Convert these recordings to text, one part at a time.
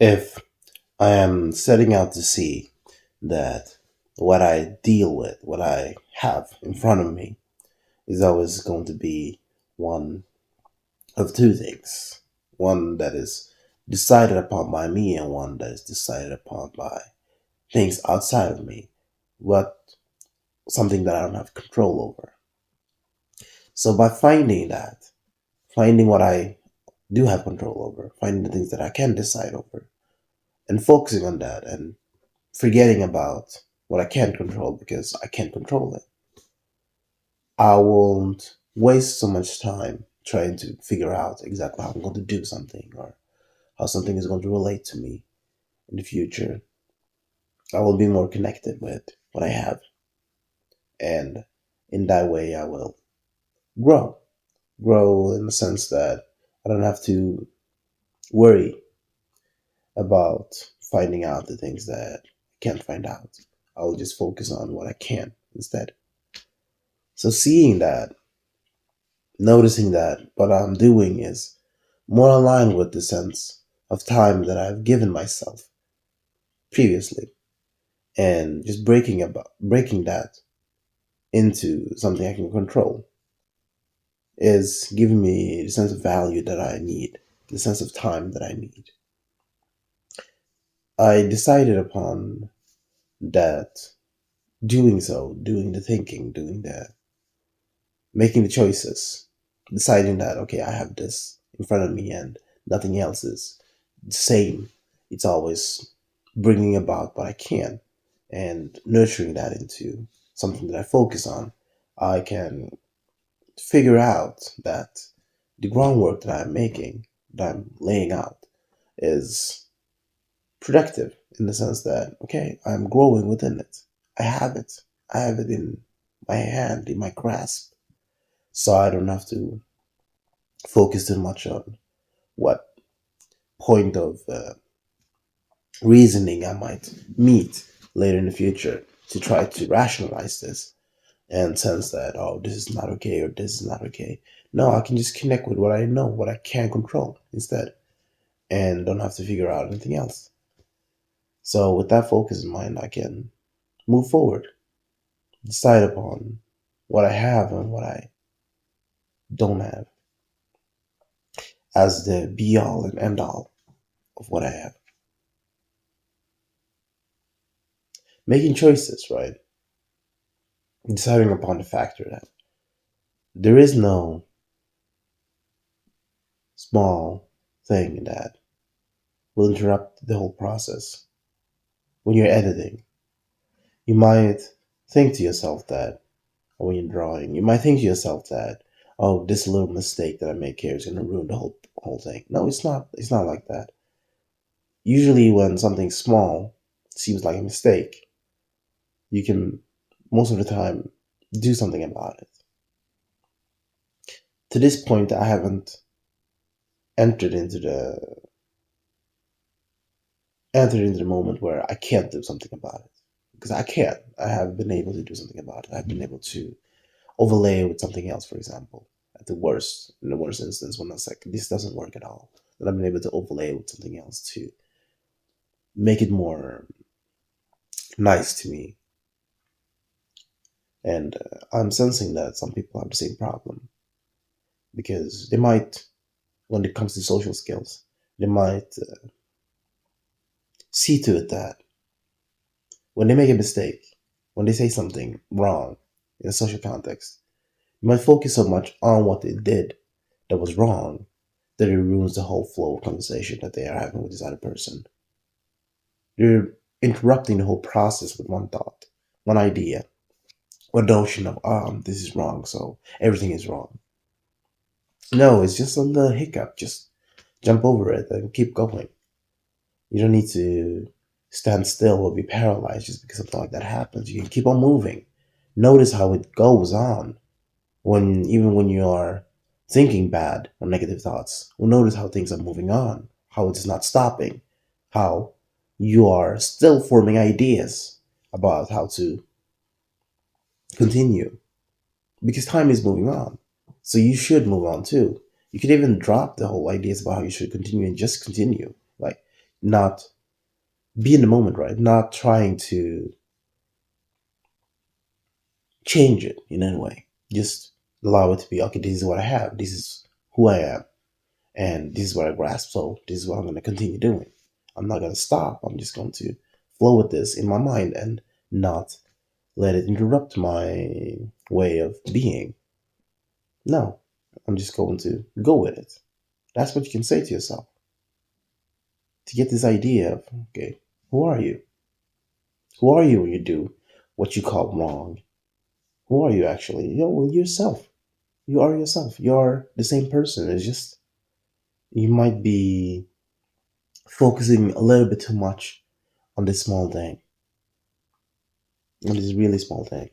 If I am setting out to see that what I deal with, what I have in front of me, is always going to be one of two things. One that is decided upon by me, and one that is decided upon by things outside of me. What Something that I don't have control over. So by finding what I do have control over, finding the things that I can decide over, and focusing on that and forgetting about what I can't control because I can't control it, I won't waste so much time trying to figure out exactly how I'm going to do something or how something is going to relate to me in the future. I will be more connected with what I have, and in that way, I will grow. Grow in the sense that I don't have to worry about finding out the things that I can't find out. I'll just focus on what I can instead. So seeing that, noticing that what I'm doing is more aligned with the sense of time that I've given myself previously, and just breaking that into something I can control is giving me the sense of value that I need, the sense of time that I need. I decided upon that doing so, doing the thinking, doing the making the choices, deciding that okay, I have this in front of me and nothing else is the same. It's always bringing about what I can and nurturing that into something that I focus on. I can figure out that the groundwork that I'm making, that I'm laying out, is productive in the sense that, okay, I'm growing within it. I have it. I have it in my hand, in my grasp. So I don't have to focus too much on what point of reasoning I might meet later in the future to try to rationalize this and sense that, oh, this is not okay or this is not okay. No, I can just connect with what I know, what I can control instead, and don't have to figure out anything else. So, with that focus in mind, I can move forward, decide upon what I have and what I don't have as the be all and end all of what I have. Making choices, right? Deciding upon the factor that there is no small thing that will interrupt the whole process. When you're editing, you might think to yourself that, or when you're drawing, you might think to yourself that, oh, this little mistake that I make here is going to ruin the whole thing. No, it's not. It's not like that. Usually, when something small seems like a mistake, you can most of the time do something about it. To this point, I haven't entered into the moment where I can't do something about it, because I can. I have been able to do something about it. I've been able to overlay with something else, for example. In the worst instance, when I was like, this doesn't work at all, then I've been able to overlay with something else to make it more nice to me. And I'm sensing that some people have the same problem because they might, when it comes to social skills, they might see to it that when they make a mistake, when they say something wrong in a social context, you might focus so much on what they did that was wrong that it ruins the whole flow of conversation that they are having with this other person. You're interrupting the whole process with one thought, one idea, one notion of, this is wrong, so everything is wrong. No, it's just a little hiccup. Just jump over it and keep going. You don't need to stand still or be paralyzed just because something like that happens. You can keep on moving. Notice how it goes on even when you are thinking bad or negative thoughts. Well, notice how things are moving on, how it is not stopping, how you are still forming ideas about how to continue because time is moving on. So you should move on too. You could even drop the whole ideas about how you should continue and just continue. Like, not be in the moment, right? Not trying to change it in any way. Just allow it to be, okay, this is what I have, this is who I am, and this is what I grasp, so this is what I'm going to continue doing. I'm not going to stop. I'm just going to flow with this in my mind and not let it interrupt my way of being. No, I'm just going to go with it. That's what you can say to yourself to get this idea of, okay, who are you? Who are you when you do what you call wrong? Who are you actually? Well, yourself. You are yourself. You're the same person. It's just you might be focusing a little bit too much on this small thing, on this really small thing.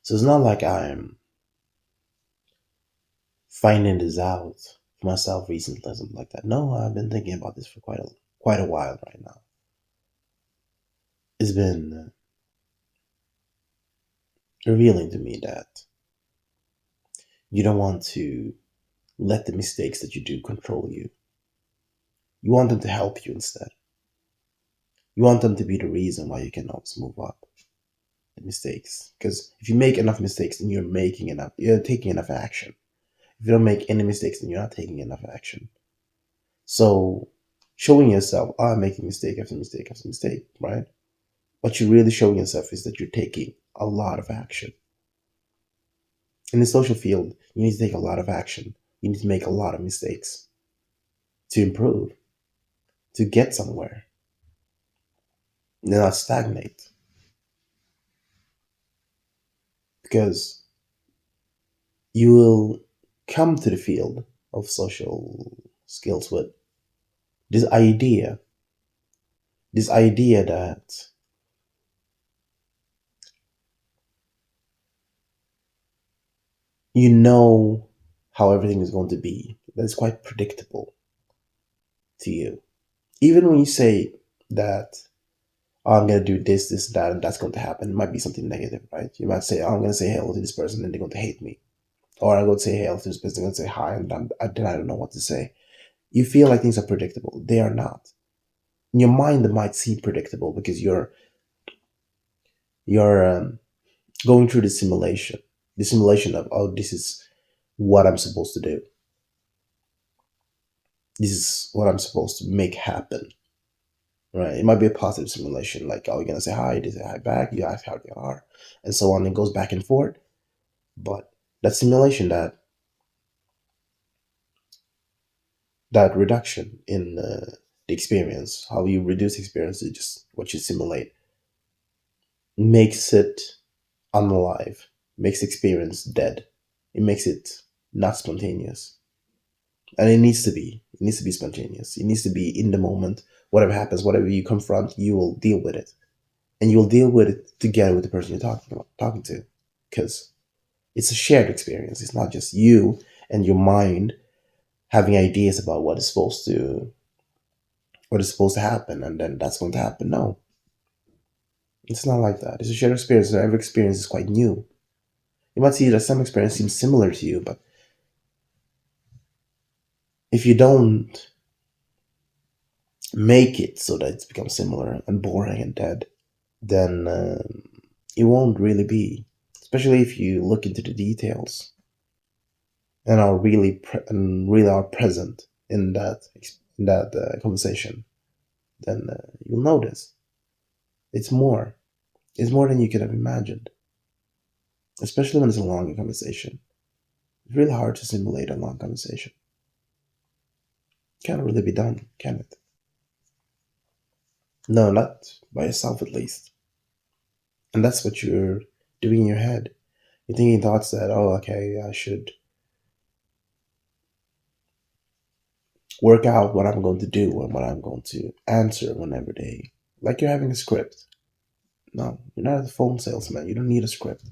So it's not like I'm finding this out for myself recently or something like that. No, I've been thinking about this for quite a while right now. It's been revealing to me that you don't want to let the mistakes that you do control you. You want them to help you instead. You want them to be the reason why you can always move up the mistakes. Because if you make enough mistakes, then you're taking enough action. If you don't make any mistakes, then you're not taking enough action. So showing yourself, I'm making mistake after mistake after mistake, right? What you're really showing yourself is that you're taking a lot of action. In the social field, you need to take a lot of action. You need to make a lot of mistakes to improve, to get somewhere, and not stagnate. Because you will come to the field of social skills with this idea, that you know how everything is going to be. That's quite predictable to you. Even when you say that, oh, I'm going to do this, this, that, and that's going to happen, it might be something negative, right? You might say, oh, I'm going to say hello to this person and they're going to hate me. Or I'm going to say hello to this person, they're going to say hi, and then I don't know what to say. You feel like things are predictable. They are not. In your mind, they might seem predictable because you're going through the simulation of, oh, this is what I'm supposed to do. This is what I'm supposed to make happen, right? It might be a positive simulation, like, oh, you're gonna say hi, they say hi back, you ask how they are, and so on. It goes back and forth. But that simulation, that reduction in the experience, how you reduce experience to just what you simulate, makes it unalive, makes experience dead. It makes it not spontaneous. And it needs to be. It needs to be spontaneous. It needs to be in the moment. Whatever happens, whatever you confront, you will deal with it. And you will deal with it together with the person you're talking to. Because it's a shared experience. It's not just you and your mind having ideas about what is supposed to happen, and then that's going to happen. No. It's not like that. It's a shared experience, and every experience is quite new. You might see that some experience seems similar to you, but if you don't make it so that it becomes similar and boring and dead, then it won't really be. Especially if you look into the details and really are present in that conversation, then you'll notice it's more. It's more than you could have imagined. Especially when it's a long conversation. It's really hard to simulate a long conversation. Can't really be done, can it? No, not by yourself at least. And that's what you're doing in your head. You're thinking thoughts that, oh, okay, I should work out what I'm going to do and what I'm going to answer whenever they. Like you're having a script. No, you're not a phone salesman. You don't need a script.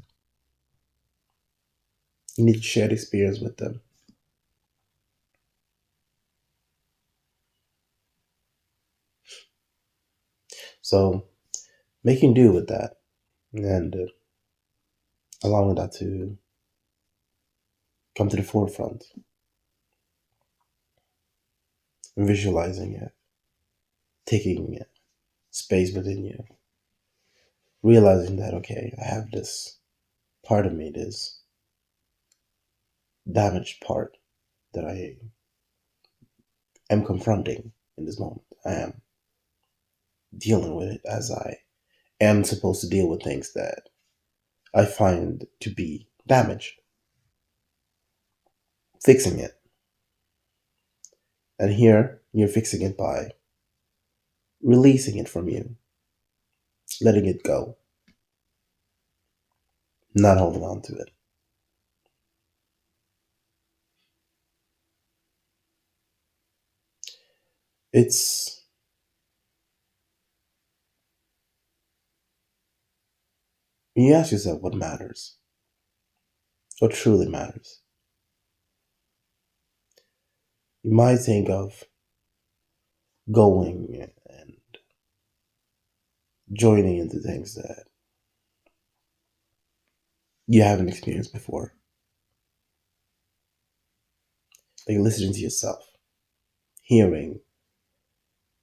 You need to share the experience with them. So making do with that and allowing that to come to the forefront. visualizing it, taking space within you, realizing that, okay, I have this part of me, this damaged part that I am confronting in this moment. I am dealing with it as I am supposed to deal with things that I find to be damaged, fixing it. And here, you're fixing it by releasing it from you, letting it go, not holding on to it. It's, you ask yourself what matters, what truly matters. You might think of going and joining into things that you haven't experienced before, like listening to yourself, hearing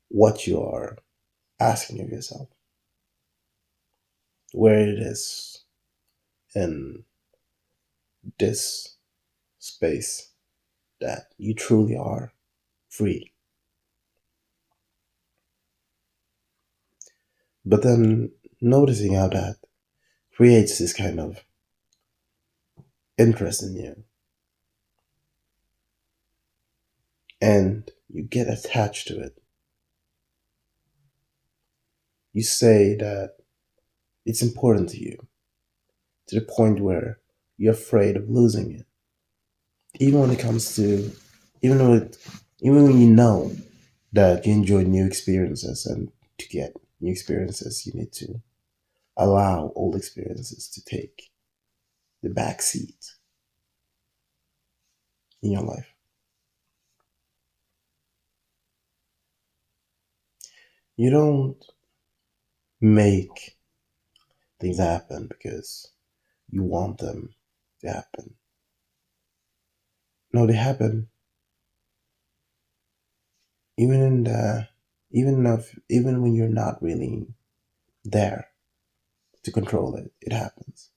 what you are asking of yourself, where it is in this space that you truly are free. But then noticing how that creates this kind of interest in you, and you get attached to it. You say that it's important to you to the point where you're afraid of losing it. Even when it comes to, even when it, even when you know that you enjoy new experiences, and to get new experiences, you need to allow old experiences to take the back seat in your life. You don't make things happen because you want them to happen. No, they happen even in the even when you're not really there to control it. It happens.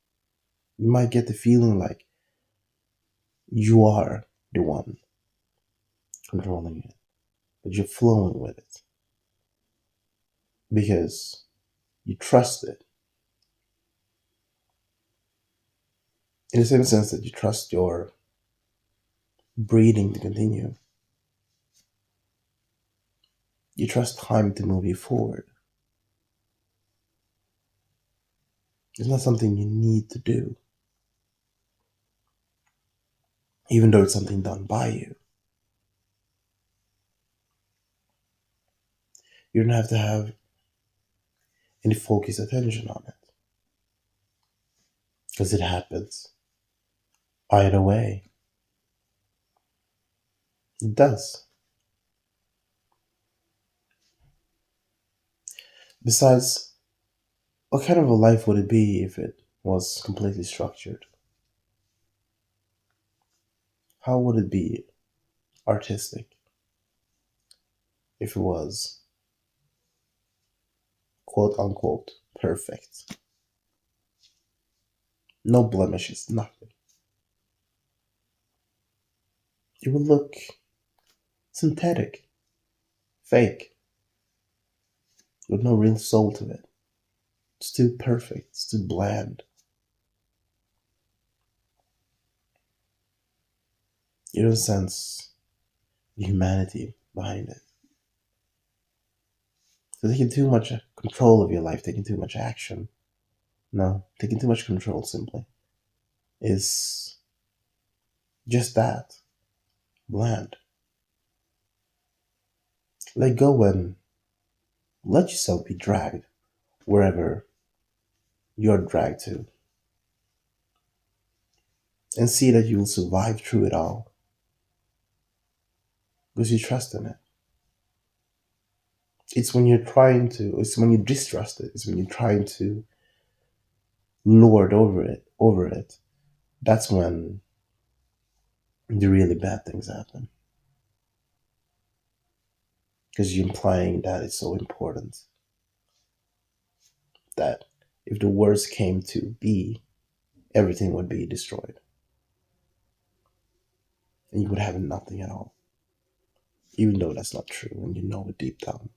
You might get the feeling like you are the one controlling it, but you're flowing with it because you trust it. In the same sense that you trust your breathing to continue, you trust time to move you forward. It's not something you need to do, even though it's something done by you. You don't have to have any focused attention on it because it happens either way. It does. Besides, what kind of a life would it be if it was completely structured? How would it be artistic if it was quote unquote perfect? No blemishes, nothing. It would look synthetic, fake, with no real soul to it. It's too perfect, it's too bland. You don't sense the humanity behind it. So taking too much control of your life, taking too much action, no, taking too much control simply is just that, bland. Let go and let yourself be dragged wherever you're dragged to, and see that you'll survive through it all because you trust in it. It's when you distrust it, it's when you're trying to lord over it. That's when the really bad things happen. because you're implying that it's so important that if the worst came to be, everything would be destroyed and you would have nothing at all, even though that's not true and you know it deep down.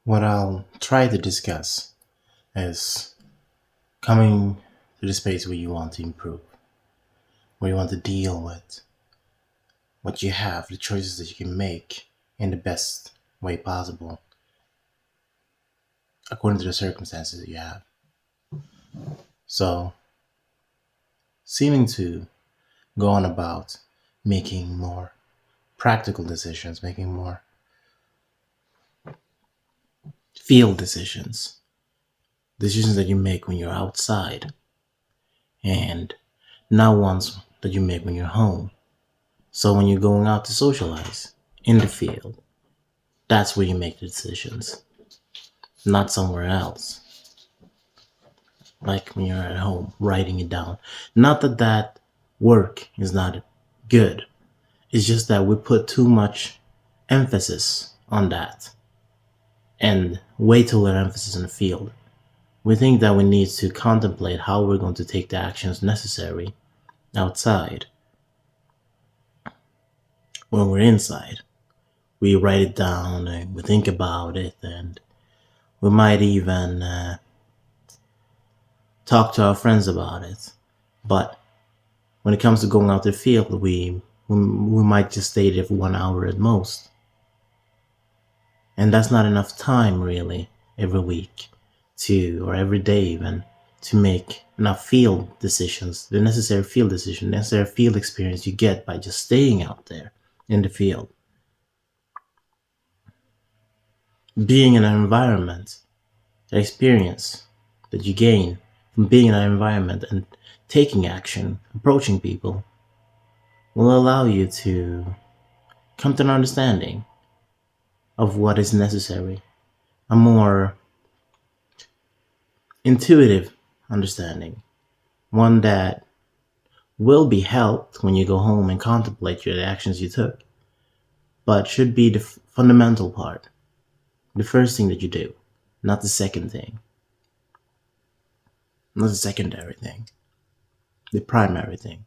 What I'll try to discuss is coming to the space where you want to improve, where you want to deal with what you have, the choices that you can make in the best way possible, according to the circumstances that you have. So, seeming to go on about making more practical decisions, making more field decisions, decisions that you make when you're outside, and not ones that you make when you're home. So when you're going out to socialize in the field, that's where you make the decisions, not somewhere else. Like when you're at home, writing it down. Not that that work is not good. It's just that we put too much emphasis on that and way too little emphasis in the field. We think that we need to contemplate how we're going to take the actions necessary outside when we're inside. We write it down and we think about it, and we might even talk to our friends about it. But when it comes to going out to the field, we might just stay there for 1 hour at most. And that's not enough time, really, every week or every day even, to make enough field decisions, the necessary field decision, necessary field experience you get by just staying out there in the field. Being in an environment, the experience that you gain from being in that environment and taking action, approaching people, will allow you to come to an understanding of what is necessary, a more intuitive understanding, one that will be helped when you go home and contemplate the actions you took, but should be the fundamental part, the first thing that you do, not the second thing, not the secondary thing, the primary thing.